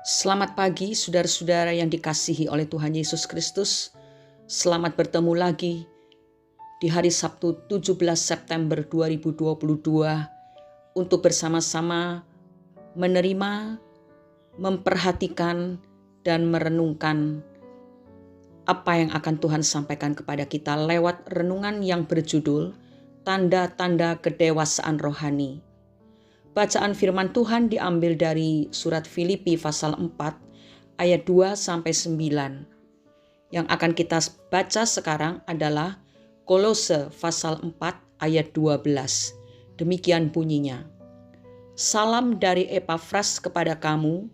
Selamat pagi saudara-saudara yang dikasihi oleh Tuhan Yesus Kristus. Selamat bertemu lagi di hari Sabtu 17 September 2022 untuk bersama-sama menerima, memperhatikan, dan merenungkan apa yang akan Tuhan sampaikan kepada kita lewat renungan yang berjudul Tanda-tanda Kedewasaan Rohani. Bacaan firman Tuhan diambil dari surat Filipi pasal 4 ayat 2-9. Yang akan kita baca sekarang adalah Kolose pasal 4 ayat 12. Demikian bunyinya. Salam dari Epafras kepada kamu,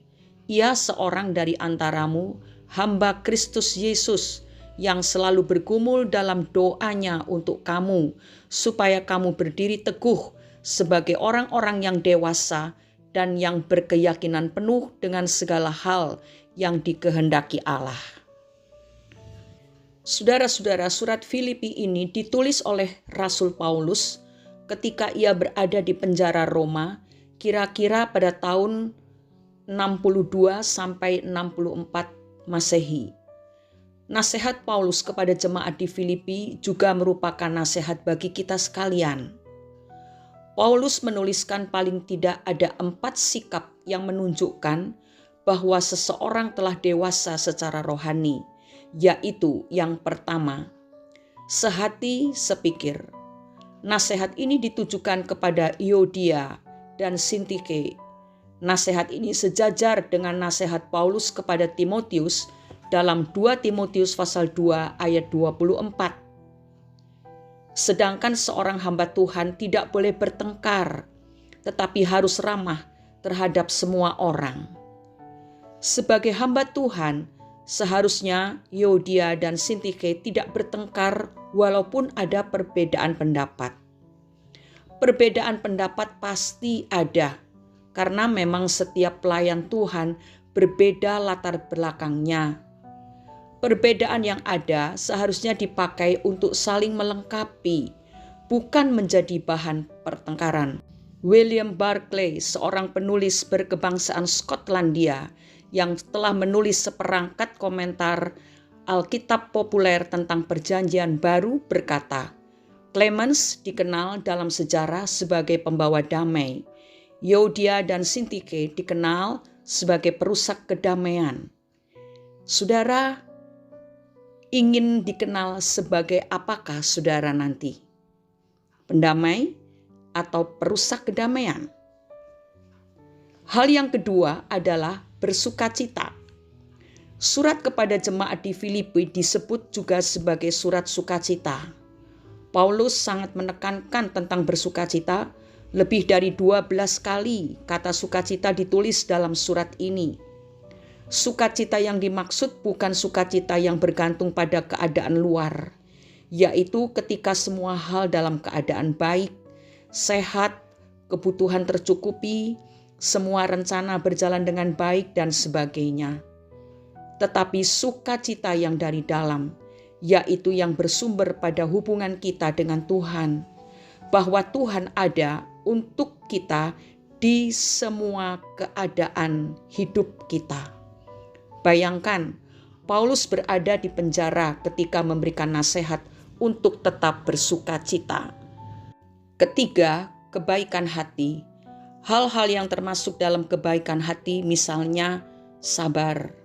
ia seorang dari antaramu, hamba Kristus Yesus, yang selalu bergumul dalam doanya untuk kamu, supaya kamu berdiri teguh sebagai orang-orang yang dewasa dan yang berkeyakinan penuh dengan segala hal yang dikehendaki Allah. Saudara-saudara, surat Filipi ini ditulis oleh Rasul Paulus ketika ia berada di penjara Roma, kira-kira pada tahun 62 sampai 64 Masehi. Nasihat Paulus kepada jemaat di Filipi juga merupakan nasihat bagi kita sekalian. Paulus menuliskan paling tidak ada 4 sikap yang menunjukkan bahwa seseorang telah dewasa secara rohani, yaitu yang pertama, sehati sepikir. Nasihat ini ditujukan kepada Euodia dan Sintike. Nasihat ini sejajar dengan nasihat Paulus kepada Timotius dalam 2 Timotius pasal 2 ayat 24. Sedangkan seorang hamba Tuhan tidak boleh bertengkar, tetapi harus ramah terhadap semua orang. Sebagai hamba Tuhan, seharusnya Euodia dan Sintike tidak bertengkar walaupun ada perbedaan pendapat. Perbedaan pendapat pasti ada, karena memang setiap pelayan Tuhan berbeda latar belakangnya. Perbedaan yang ada seharusnya dipakai untuk saling melengkapi, bukan menjadi bahan pertengkaran. William Barclay, seorang penulis berkebangsaan Skotlandia yang telah menulis seperangkat komentar Alkitab populer tentang Perjanjian Baru berkata, Clemens dikenal dalam sejarah sebagai pembawa damai. Euodia dan Sintike dikenal sebagai perusak kedamaian. Saudara, ingin dikenal sebagai apakah saudara nanti? Pendamai atau perusak kedamaian? Hal yang kedua adalah bersukacita. Surat kepada jemaat di Filipi disebut juga sebagai surat sukacita. Paulus sangat menekankan tentang bersukacita. Lebih dari 12 kali kata sukacita ditulis dalam surat ini. Sukacita yang dimaksud bukan sukacita yang bergantung pada keadaan luar, yaitu ketika semua hal dalam keadaan baik, sehat, kebutuhan tercukupi, semua rencana berjalan dengan baik dan sebagainya. Tetapi sukacita yang dari dalam, yaitu yang bersumber pada hubungan kita dengan Tuhan, bahwa Tuhan ada untuk kita di semua keadaan hidup kita. Bayangkan, Paulus berada di penjara ketika memberikan nasihat untuk tetap bersukacita. Ketiga, kebaikan hati. Hal-hal yang termasuk dalam kebaikan hati misalnya sabar,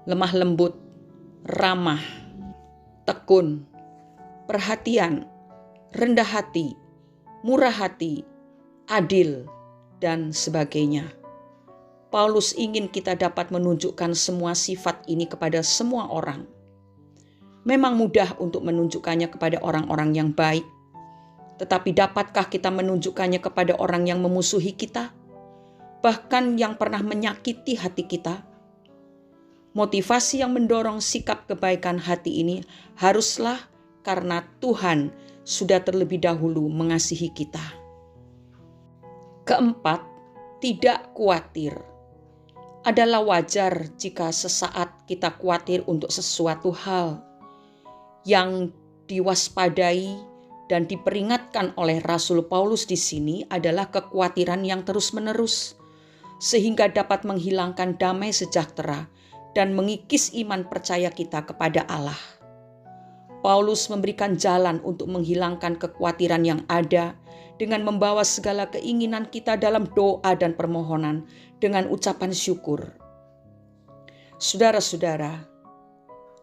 lemah lembut, ramah, tekun, perhatian, rendah hati, murah hati, adil, dan sebagainya. Paulus ingin kita dapat menunjukkan semua sifat ini kepada semua orang. Memang mudah untuk menunjukkannya kepada orang-orang yang baik, tetapi dapatkah kita menunjukkannya kepada orang yang memusuhi kita, bahkan yang pernah menyakiti hati kita? Motivasi yang mendorong sikap kebaikan hati ini haruslah karena Tuhan sudah terlebih dahulu mengasihi kita. Keempat, tidak khawatir. Adalah wajar jika sesaat kita khawatir untuk sesuatu hal. Yang diwaspadai dan diperingatkan oleh Rasul Paulus di sini adalah kekhawatiran yang terus-menerus. sehingga dapat menghilangkan damai sejahtera dan mengikis iman percaya kita kepada Allah. Paulus memberikan jalan untuk menghilangkan kekhawatiran yang ada dengan membawa segala keinginan kita dalam doa dan permohonan dengan ucapan syukur. Saudara-saudara,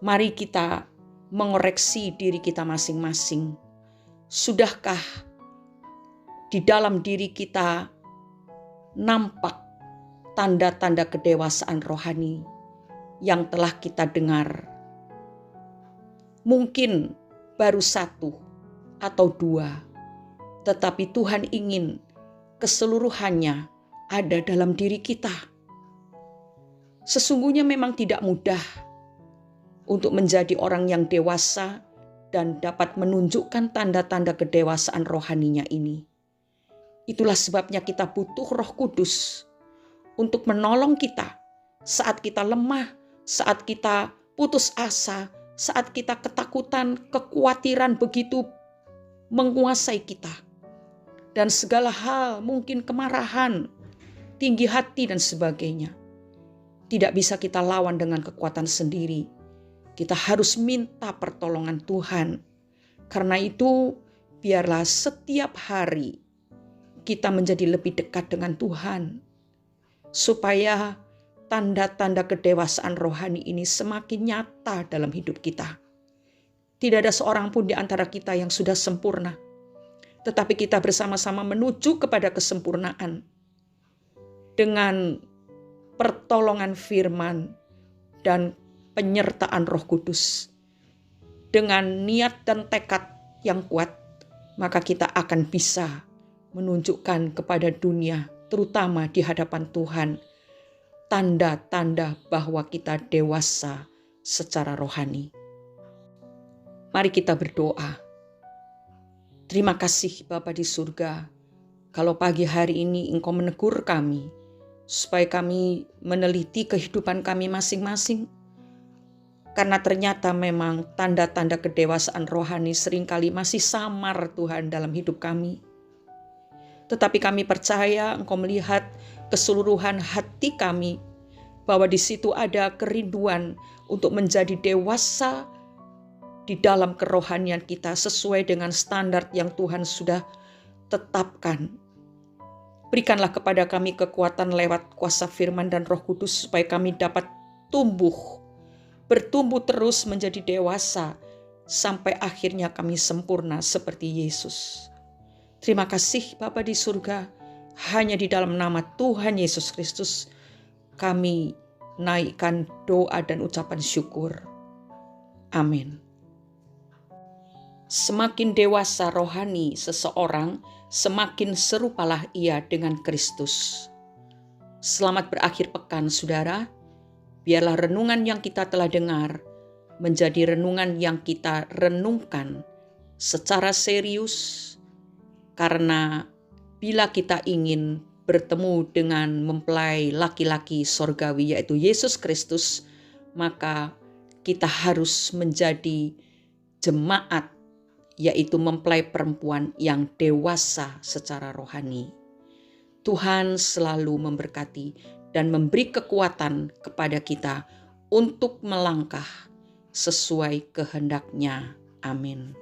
mari kita mengoreksi diri kita masing-masing. Sudahkah di dalam diri kita nampak tanda-tanda kedewasaan rohani yang telah kita dengar? Mungkin baru 1 atau 2, tetapi Tuhan ingin keseluruhannya ada dalam diri kita. Sesungguhnya memang tidak mudah untuk menjadi orang yang dewasa dan dapat menunjukkan tanda-tanda kedewasaan rohaninya ini. Itulah sebabnya kita butuh Roh Kudus untuk menolong kita saat kita lemah, saat kita putus asa, saat kita ketakutan, kekhawatiran begitu menguasai kita. Dan segala hal, mungkin kemarahan, tinggi hati dan sebagainya. Tidak bisa kita lawan dengan kekuatan sendiri. Kita harus minta pertolongan Tuhan. Karena itu, biarlah setiap hari kita menjadi lebih dekat dengan Tuhan, supaya tanda-tanda kedewasaan rohani ini semakin nyata dalam hidup kita. Tidak ada seorang pun di antara kita yang sudah sempurna, tetapi kita bersama-sama menuju kepada kesempurnaan dengan pertolongan firman dan penyertaan Roh Kudus. Dengan niat dan tekad yang kuat, maka kita akan bisa menunjukkan kepada dunia, terutama di hadapan Tuhan, tanda-tanda bahwa kita dewasa secara rohani. Mari kita berdoa. Terima kasih Bapa di surga, kalau pagi hari ini Engkau menegur kami, supaya kami meneliti kehidupan kami masing-masing. Karena ternyata memang tanda-tanda kedewasaan rohani seringkali masih samar Tuhan dalam hidup kami. Tetapi kami percaya Engkau melihat keseluruhan hati kami, bahwa di situ ada kerinduan untuk menjadi dewasa di dalam kerohanian kita sesuai dengan standar yang Tuhan sudah tetapkan. Berikanlah kepada kami kekuatan lewat kuasa firman dan Roh Kudus supaya kami dapat bertumbuh terus menjadi dewasa sampai akhirnya kami sempurna seperti Yesus. Terima kasih Bapa di surga, hanya di dalam nama Tuhan Yesus Kristus kami naikkan doa dan ucapan syukur. Amin. Semakin dewasa rohani seseorang, semakin serupalah ia dengan Kristus. Selamat berakhir pekan, saudara. Biarlah renungan yang kita telah dengar menjadi renungan yang kita renungkan secara serius, karena bila kita ingin bertemu dengan mempelai laki-laki sorgawi yaitu Yesus Kristus, maka kita harus menjadi jemaat, yaitu mempelai perempuan yang dewasa secara rohani. Tuhan selalu memberkati dan memberi kekuatan kepada kita untuk melangkah sesuai kehendak-Nya. Amin.